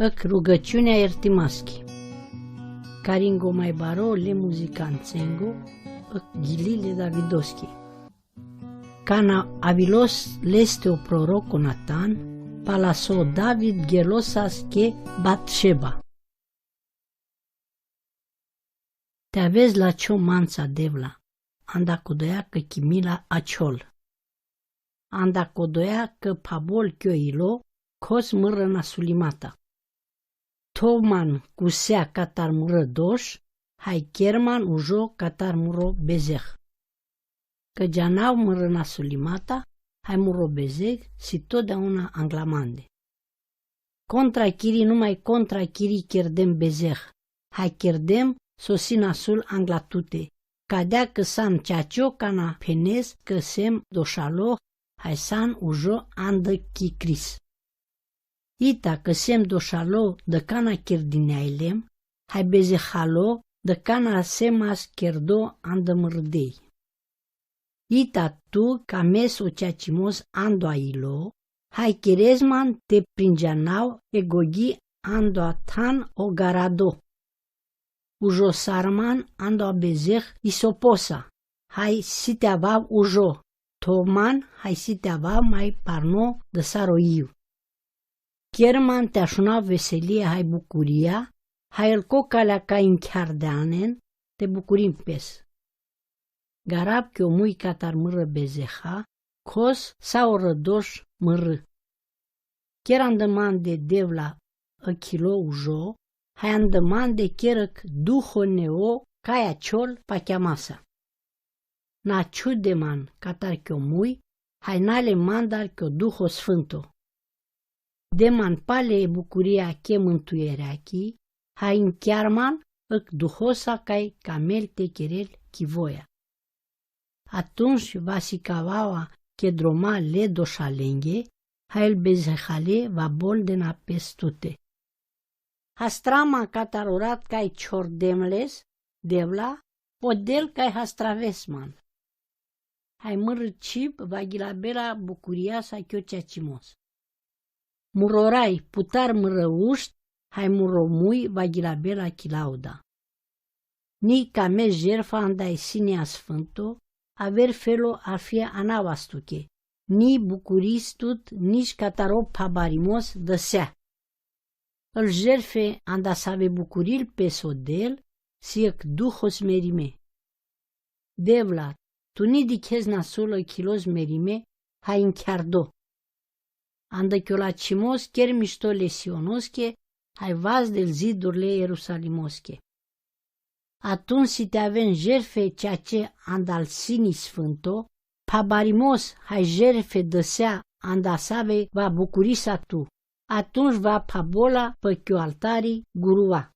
Ăc rugăciunea Ertimaschi. Caringo mai baro le muzicanțengo, ăc ghilile Davidoschi. Cana avilos leste o proroco Natan, palaso David gelosas che Batsheba. Te avezi la cio manța devla, anda codoia că chimila aciol. Anda codoia că pabol chioilo, cos mără nasulimata. Toman cu sea catar mură doș, hai kerman ujo catar muro bezeh. Că geanau mără nasulimata, hai muro bezeg si totdeauna anglamande. Contra chiri numai contra chiri chierdem bezeh, hai chierdem sosi nasul anglatute. Cadea că san ceacio cana penez că sem doșalo, hai san ujo andă chicris. Ita că sem doșalo de cana chirdineailem, hai bezehalo de cana semas chierdo andă mârdei. Ita tu ca meso ceacimos ando ailo, hai chirezman te pringeanau egogi ando atan o garado. Ujo sarman ando a bezeh isoposa, hai siteavav ujo, toman hai siteavav mai parno de saroiu. Kerman te așuna veselia hai bucuria, hai el cocalea ca închiardeanen, te bucurim pes. Garab că o mui catar mără bezeha, cos sau rădoș mără. Chiar andăman de devla a kilo ujo, hai andăman de chierăc duho neo caia ciol pa cheamasa. Na ciudeman catar că o mui, hai nale mandar că o duho sfânto. Deman pale e bucuria che mântuirea chi, hai închiarman îc duhosa cai camel te cherel chivoia. Atunci vasicavaua che droma le doșalenghe, hai el bezehale va boldena pestute. Hastrama catarorat cai ciordemles, devla, podel cai hastravesman. Hai mărăcip va ghilabela bucuria sa chioceacimos. Murorai putar mărăuști, hai muromui va ghilabela chilauda. Ni came jerfa andai sinea sfânto, aver felo ar fie anavastuche, ni bucuristut, nici cataro pabarimos dăsea. Îl jerfe anda să ave bucuril pe sodel, siec duhos merime. Devla, tu ni dichez nasul kilos merime, hai închiardo. Anda chiolacimos chiar mișto lesionosche, hai vaz del zidurile Ierusalimosche. Atunci si te avem jerfe ceea ce andal sini sfânto, pabarimos hai jerfe dăsea andasave va bucurisa tu. Atunci va pabola pe chio altarii guruva.